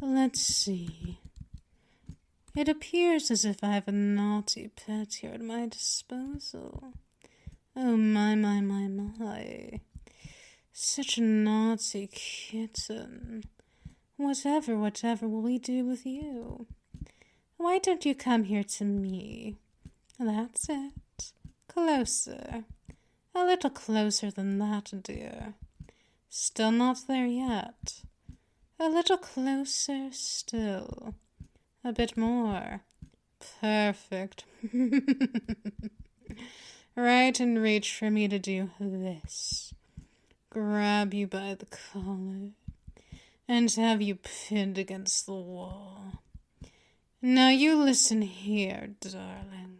Let's see. It appears as if I have a naughty pet here at my disposal. Oh, my. Such a naughty kitten. Whatever will we do with you? Why don't you come here to me? That's it. Closer. A little closer than that, dear. Still not there yet. A little closer still. A bit more. Perfect. Right in reach for me to do this. Grab you by the collar and have you pinned against the wall. Now you listen here, darling.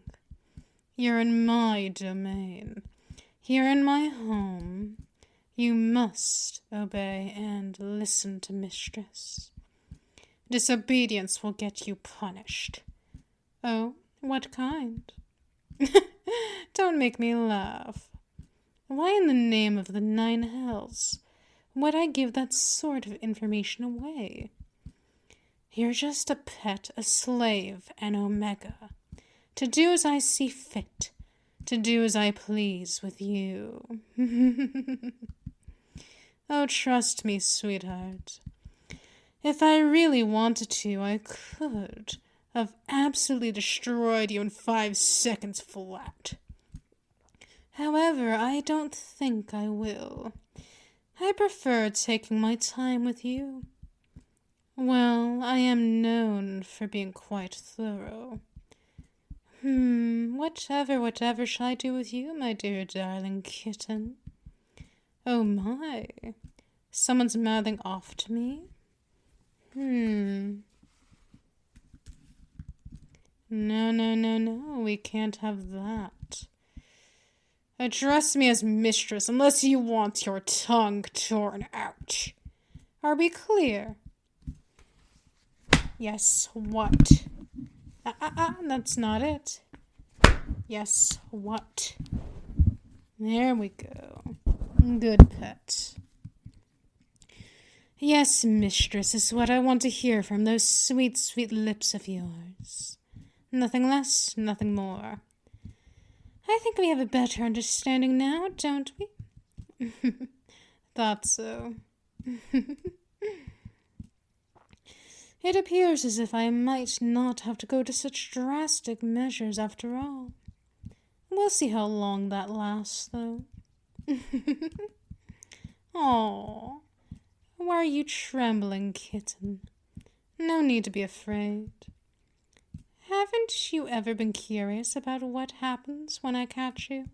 You're in my domain. Here in my home. You must obey and listen to Mistress. Disobedience will get you punished. Oh, what kind? Don't make me laugh. Why in the name of the 9 hells would I give that sort of information away? You're just a pet, a slave, an omega. To do as I see fit. To do as I please with you. Oh, trust me, sweetheart. If I really wanted to, I could have absolutely destroyed you in 5 seconds flat. However, I don't think I will. I prefer taking my time with you. Well, I am known for being quite thorough. Whatever shall I do with you, my dear darling kitten? Oh my, someone's mouthing off to me? No, we can't have that. Address me as Mistress unless you want your tongue torn out. Are we clear? Yes, what? That's not it. Yes, what? There we go. Good pet. Yes, Mistress, is what I want to hear from those sweet, sweet lips of yours. Nothing less, nothing more. I think we have a better understanding now, don't we? Thought so. It appears as if I might not have to go to such drastic measures after all. We'll see how long that lasts, though. Aw, why are you trembling, kitten? No need to be afraid. Haven't you ever been curious about what happens when I catch you?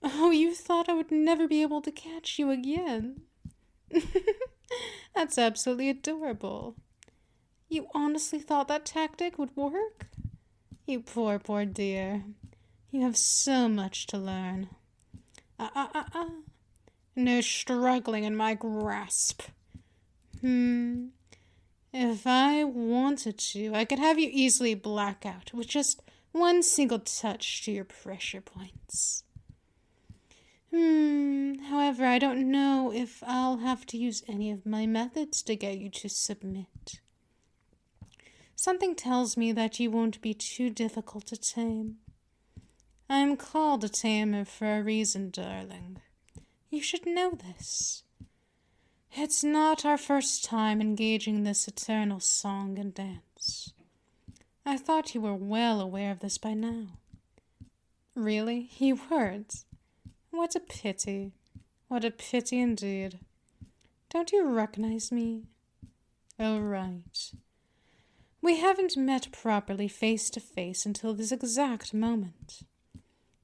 Oh, you thought I would never be able to catch you again. That's absolutely adorable. You honestly thought that tactic would work? You poor dear. You have so much to learn. No struggling in my grasp. If I wanted to, I could have you easily black out with just one single touch to your pressure points. However, I don't know if I'll have to use any of my methods to get you to submit. Something tells me that you won't be too difficult to tame. I'm called a tamer for a reason, darling. You should know this. It's not our first time engaging in this eternal song and dance. I thought you were well aware of this by now. Really? You weren't? What a pity. What a pity indeed. Don't you recognize me? Oh, right. We haven't met properly face to face until this exact moment.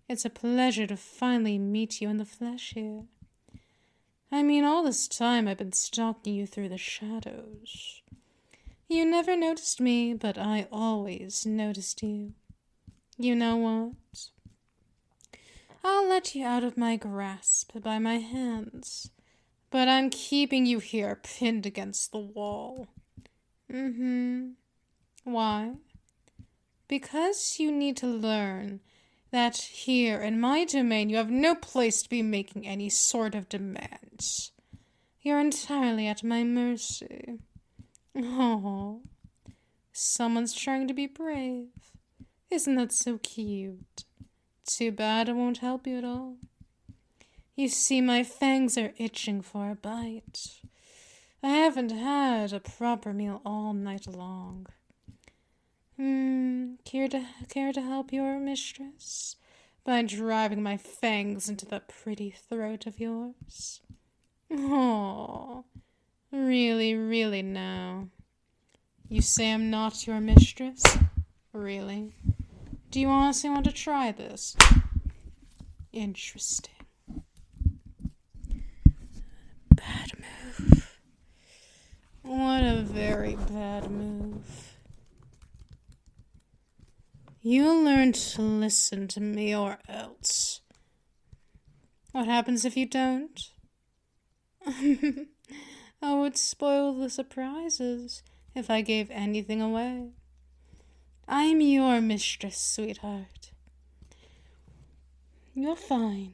It's a pleasure to finally meet you in the flesh here. I mean, all this time I've been stalking you through the shadows. You never noticed me, but I always noticed you. You know what? I'll let you out of my grasp by my hands, but I'm keeping you here pinned against the wall. Why? Because you need to learn that here in my domain you have no place to be making any sort of demands. You're entirely at my mercy. Oh, someone's trying to be brave. Isn't that so cute? Too bad it won't help you at all. You see, my fangs are itching for a bite. I haven't had a proper meal all night long. Care to help your mistress by driving my fangs into that pretty throat of yours? Oh, really, really now. You say I'm not your mistress? Really? Do you honestly want to try this? Interesting. Bad move. What a very bad move. You'll learn to listen to me or else. What happens if you don't? I would spoil the surprises if I gave anything away. I'm your mistress, sweetheart. You'll find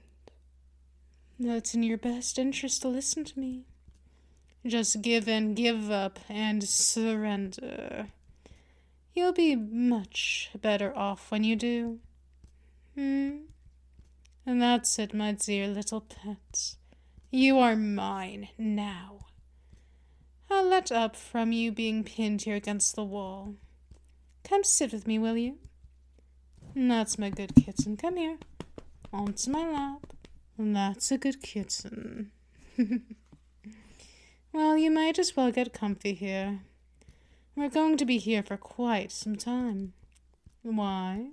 that it's in your best interest to listen to me. Just give in, give up, and surrender. You'll be much better off when you do. And that's it, my dear little pet. You are mine now. I'll let up from you being pinned here against the wall. Come sit with me, will you? That's my good kitten. Come here. Onto my lap. That's a good kitten. Well, you might as well get comfy here. We're going to be here for quite some time. Why?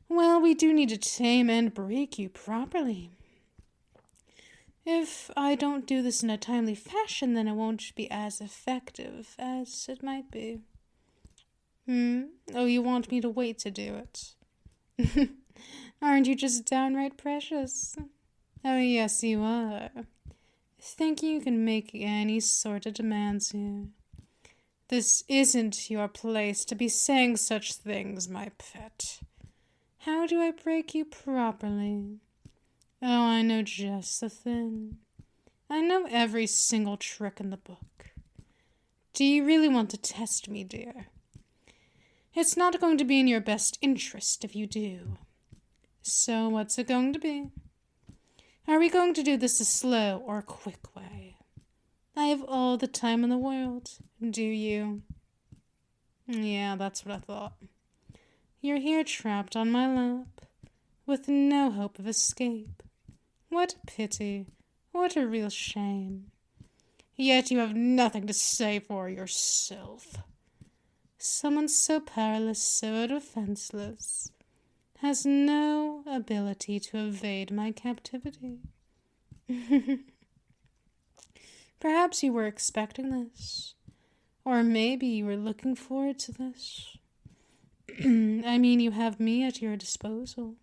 Well, we do need to tame and break you properly. If I don't do this in a timely fashion, then it won't be as effective as it might be. Oh, you want me to wait to do it? Aren't you just downright precious? Oh, yes, you are. Think you can make any sort of demands here. This isn't your place to be saying such things, my pet. How do I break you properly? Oh, I know just the thing. I know every single trick in the book. Do you really want to test me, dear? It's not going to be in your best interest if you do. So what's it going to be? Are we going to do this a slow or quick way? I have all the time in the world. Do you? Yeah, that's what I thought. You're here trapped on my lap, with no hope of escape. What a pity. What a real shame. Yet you have nothing to say for yourself. Someone so powerless, so defenseless, has no ability to evade my captivity. Perhaps you were expecting this, or maybe you were looking forward to this. I mean, you have me at your disposal,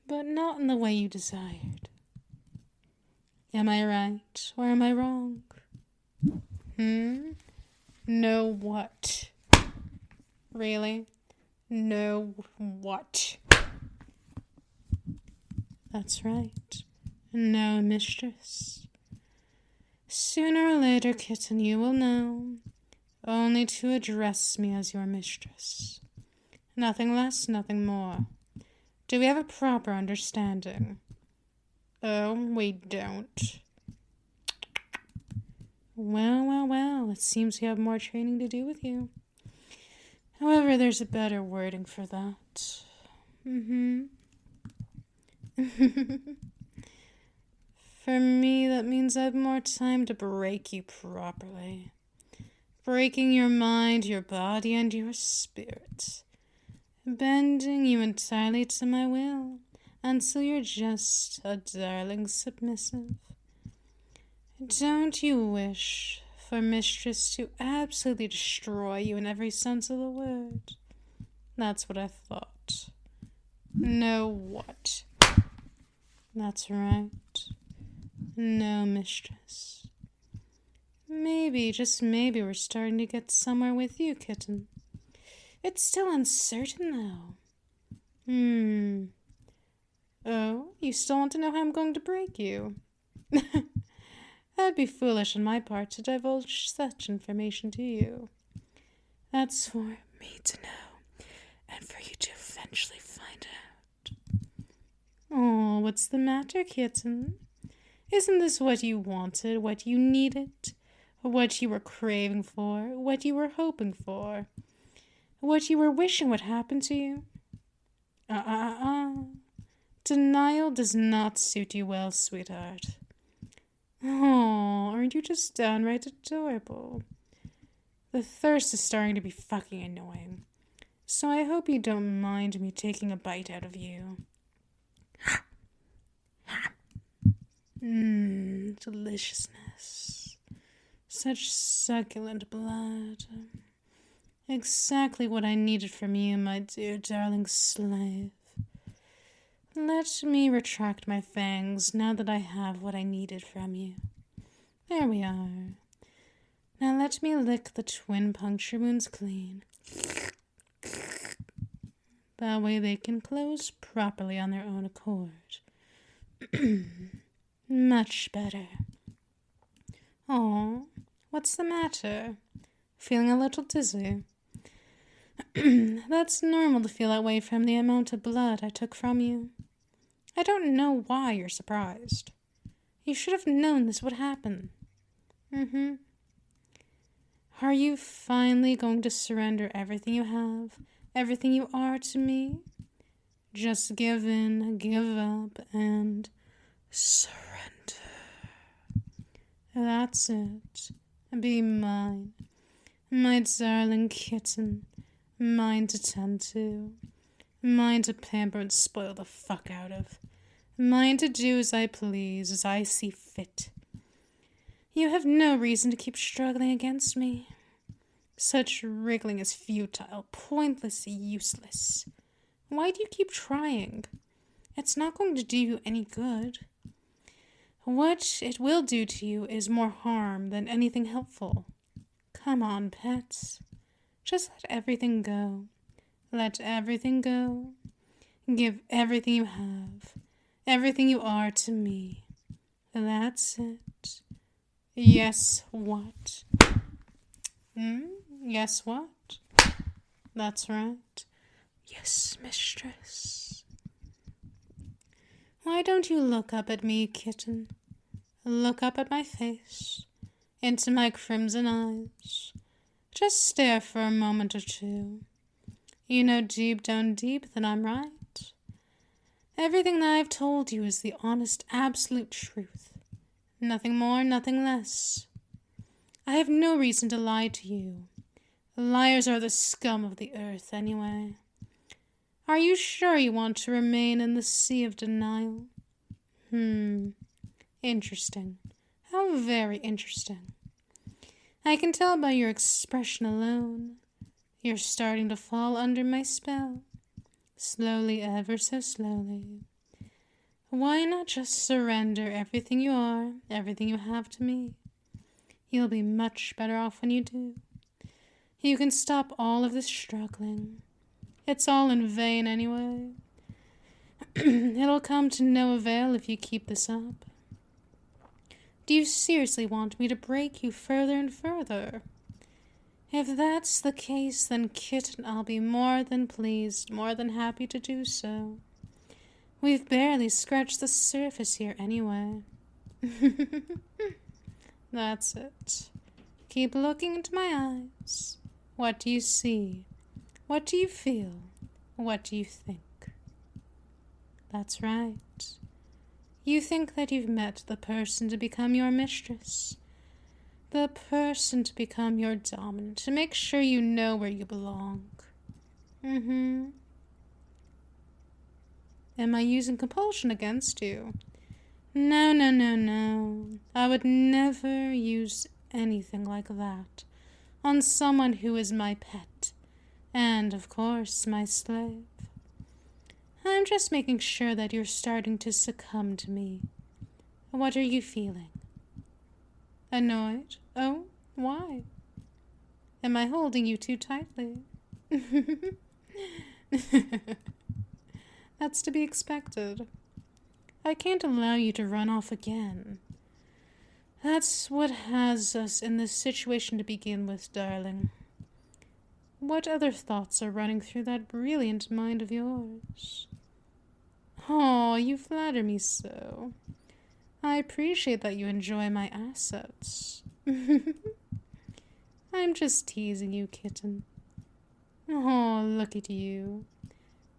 but not in the way you desired. Am I right, or am I wrong? No what? Really? No what? That's right. No, mistress. Sooner or later, kitten, you will know. Only to address me as your mistress. Nothing less, nothing more. Do we have a proper understanding? Oh, we don't. Well, it seems we have more training to do with you. However, there's a better wording for that. For me, that means I have more time to break you properly. Breaking your mind, your body, and your spirit. Bending you entirely to my will, until you're just a darling submissive. Don't you wish for Mistress to absolutely destroy you in every sense of the word? That's what I thought. No what? That's right. No, mistress. Maybe, just maybe, we're starting to get somewhere with you, kitten. It's still uncertain, though. Oh, you still want to know how I'm going to break you? That'd be foolish on my part to divulge such information to you. That's for me to know, and for you to eventually find out. Oh, what's the matter, Kitten? Isn't this what you wanted, what you needed, what you were craving for, what you were hoping for, what you were wishing would happen to you? Denial does not suit you well, sweetheart. Oh, aren't you just downright adorable? The thirst is starting to be fucking annoying, so I hope you don't mind me taking a bite out of you. Deliciousness. Such succulent blood. Exactly what I needed from you, my dear darling slave. Let me retract my fangs now that I have what I needed from you. There we are. Now let me lick the twin puncture wounds clean. That way they can close properly on their own accord. Much better. Oh, what's the matter? Feeling a little dizzy? That's normal to feel that way from the amount of blood I took from you. I don't know why you're surprised. You should have known this would happen. Are you finally going to surrender everything you have, everything you are to me? Just give in, give up, and surrender. That's it. Be mine. My darling kitten. Mine to tend to. Mine to pamper and spoil the fuck out of. Mine to do as I please, as I see fit. You have no reason to keep struggling against me. Such wriggling is futile, pointless, useless. Why do you keep trying? It's not going to do you any good. What it will do to you is more harm than anything helpful. Come on, pets. Just let everything go. Let everything go. Give everything you have, everything you are to me. That's it. Yes, what? Yes, what? That's right. Yes, mistress. Why don't you look up at me, kitten? Look up at my face, into my crimson eyes. Just stare for a moment or two. You know deep down deep that I'm right. Everything that I've told you is the honest, absolute truth. Nothing more, nothing less. I have no reason to lie to you. Liars are the scum of the earth, anyway. Are you sure you want to remain in the sea of denial? Interesting. How very interesting. I can tell by your expression alone. You're starting to fall under my spell. Slowly, ever so slowly. Why not just surrender everything you are, everything you have to me? You'll be much better off when you do. You can stop all of this struggling. It's all in vain anyway. It'll come to no avail if you keep this up. Do you seriously want me to break you further and further? If that's the case, then kitten, I'll be more than pleased, more than happy to do so. We've barely scratched the surface here anyway. That's it. Keep looking into my eyes. What do you see? What do you feel? What do you think? That's right. You think that you've met the person to become your mistress. The person to become your dominant, to make sure you know where you belong. Am I using compulsion against you? No. I would never use anything like that on someone who is my pet, and, of course, my slave. I'm just making sure that you're starting to succumb to me. What are you feeling? Annoyed? Oh, why? Am I holding you too tightly? That's to be expected. I can't allow you to run off again. That's what has us in this situation to begin with, darling. What other thoughts are running through that brilliant mind of yours? Oh, you flatter me so. I appreciate that you enjoy my assets. I'm just teasing you, kitten. Oh, look at you,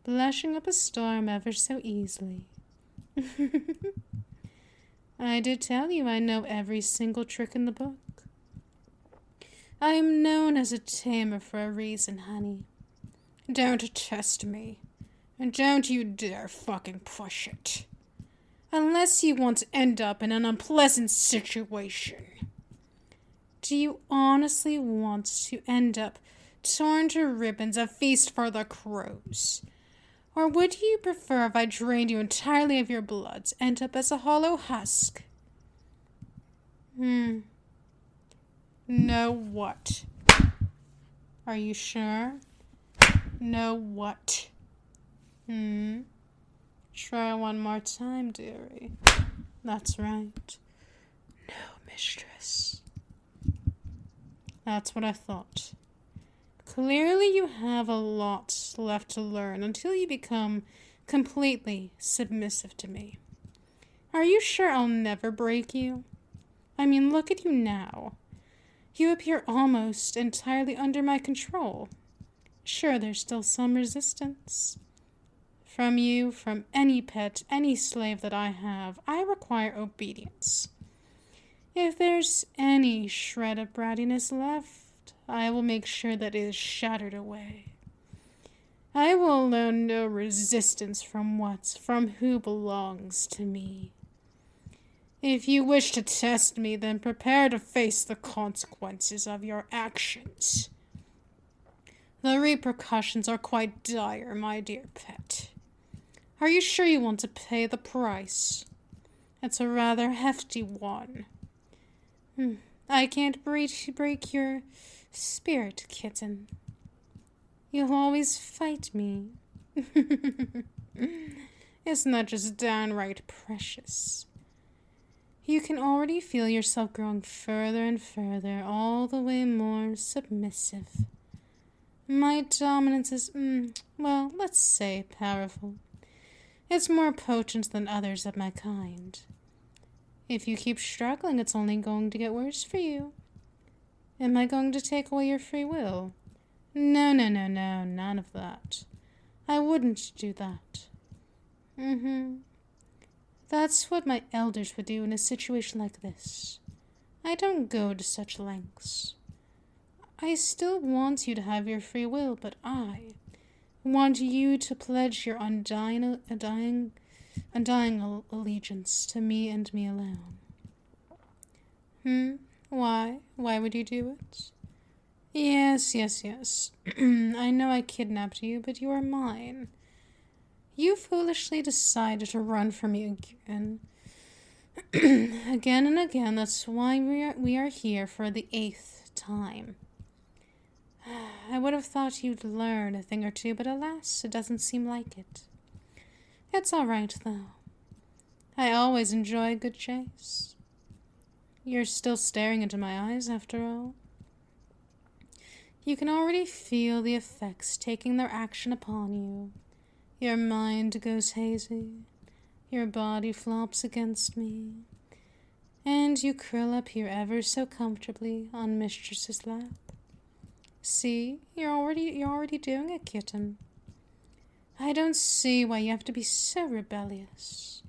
blushing up a storm ever so easily. I did tell you I know every single trick in the book. I am known as a tamer for a reason, honey. Don't test me. And don't you dare fucking push it. Unless you want to end up in an unpleasant situation. Do you honestly want to end up torn to ribbons, a feast for the crows? Or would you prefer if I drained you entirely of your blood, end up as a hollow husk? No what? Are you sure? No what? Try one more time, dearie. That's right. No, mistress. That's what I thought. Clearly you have a lot left to learn until you become completely submissive to me. Are you sure I'll never break you? I mean, look at you now. You appear almost entirely under my control. Sure, there's still some resistance. From you, from any pet, any slave that I have, I require obedience. If there's any shred of brattiness left, I will make sure that it is shattered away. I will allow no resistance from who belongs to me. If you wish to test me, then prepare to face the consequences of your actions. The repercussions are quite dire, my dear pet. Are you sure you want to pay the price? It's a rather hefty one. I can't break your spirit, kitten. You'll always fight me. Isn't that just downright precious? You can already feel yourself growing further and further, all the way more submissive. My dominance is, well, let's say powerful. It's more potent than others of my kind. If you keep struggling, it's only going to get worse for you. Am I going to take away your free will? No, none of that. I wouldn't do that. That's what my elders would do in a situation like this. I don't go to such lengths. I still want you to have your free will, but I want you to pledge your undying allegiance to me and me alone. Why? Why would you do it? Yes. I know I kidnapped you, but you are mine. You foolishly decided to run from me again. Again and again. That's why we are here for the 8th time. I would have thought you'd learn a thing or two, but alas, it doesn't seem like it. It's all right, though. I always enjoy a good chase. You're still staring into my eyes, after all. You can already feel the effects taking their action upon you. Your mind goes hazy. Your body flops against me. And you curl up here ever so comfortably on Mistress's lap. See, you're already doing it, kitten. I don't see why you have to be so rebellious.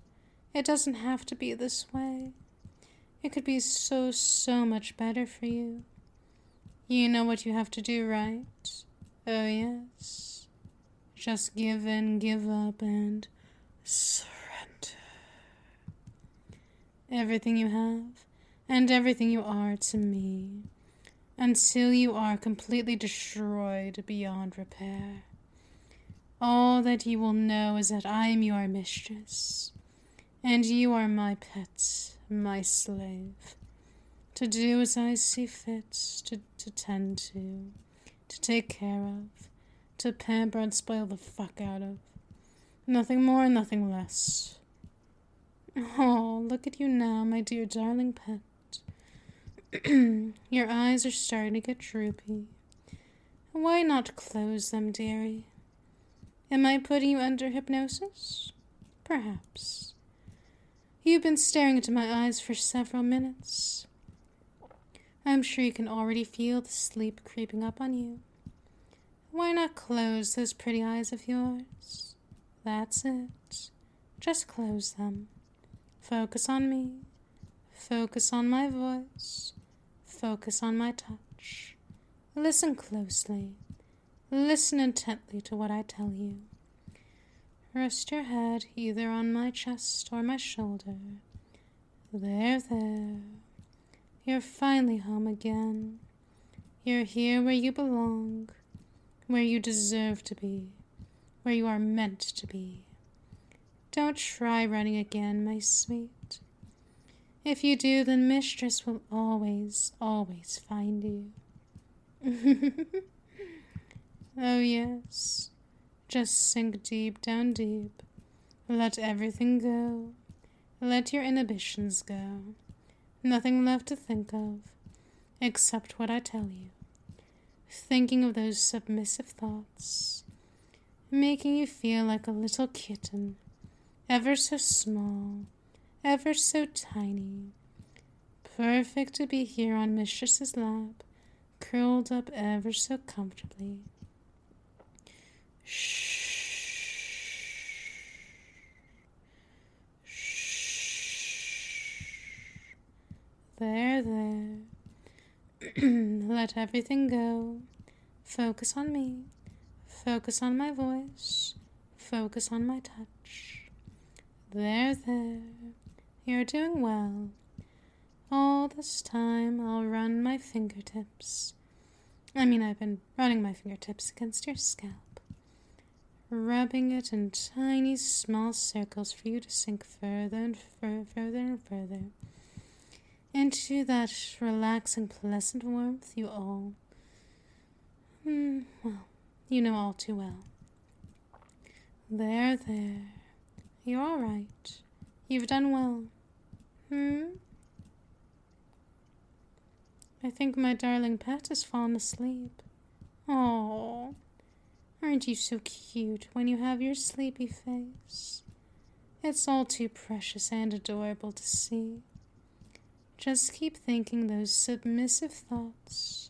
It doesn't have to be this way. It could be so much better for you. You know what you have to do, right? Oh, yes. Just give in, give up, and surrender. Everything you have, and everything you are to me, until you are completely destroyed beyond repair. All that you will know is that I am your mistress, and you are my pet, my slave, to do as I see fit, to tend to take care of, to pamper and spoil the fuck out of. Nothing more, nothing less. Oh, look at you now, my dear darling pet. Your eyes are starting to get droopy. Why not close them, dearie? Am I putting you under hypnosis? Perhaps. You've been staring into my eyes for several minutes. I'm sure you can already feel the sleep creeping up on you. Why not close those pretty eyes of yours? That's it. Just close them. Focus on me. Focus on my voice. Focus on my touch. Listen closely. Listen intently to what I tell you. Rest your head either on my chest or my shoulder. There. You're finally home again. You're here where you belong, where you deserve to be, where you are meant to be. Don't try running again, my sweet. If you do, then Mistress will always, always find you. Oh yes, just sink deep down deep. Let everything go. Let your inhibitions go. Nothing left to think of, except what I tell you. Thinking of those submissive thoughts, making you feel like a little kitten, ever so small, ever so tiny, perfect to be here on Mistress's lap, curled up ever so comfortably. Shh. There. Let everything go. Focus on me. Focus on my voice. Focus on my touch. There. You're doing well. All this time I'll run my fingertips. I've been running my fingertips against your scalp, rubbing it in tiny, small circles for you to sink further and further into that relaxing, pleasant warmth you all, you know all too well. There. You're all right. You've done well. I think my darling pet has fallen asleep. Oh, aren't you so cute when you have your sleepy face? It's all too precious and adorable to see. Just keep thinking those submissive thoughts,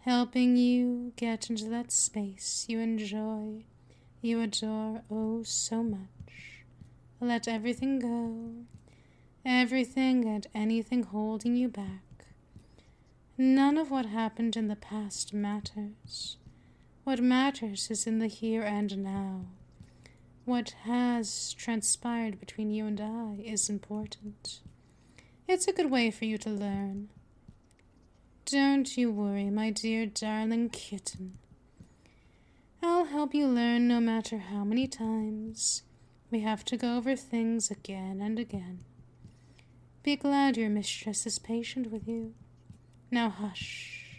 helping you get into that space you enjoy, you adore oh so much. Let everything go, everything and anything holding you back. None of what happened in the past matters. What matters is in the here and now. What has transpired between you and I is important. It's a good way for you to learn. Don't you worry, my dear darling kitten. I'll help you learn no matter how many times we have to go over things again and again. Be glad your mistress is patient with you. Now hush.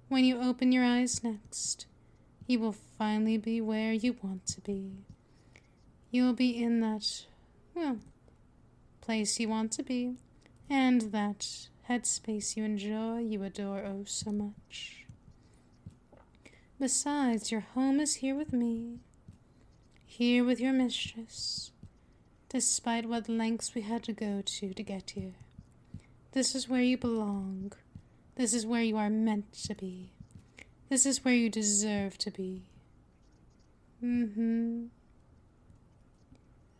When you open your eyes next, you will finally be where you want to be. You'll be in that, place you want to be, and that headspace you enjoy, you adore oh so much. Besides, your home is here with me, here with your mistress, despite what lengths we had to go to get here. This is where you belong. This is where you are meant to be. This is where you deserve to be.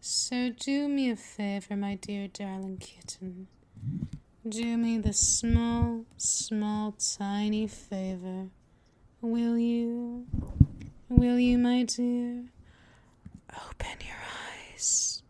So do me a favor, my dear darling kitten. Do me the small, tiny favor. Will you? Will you, my dear? Open your eyes.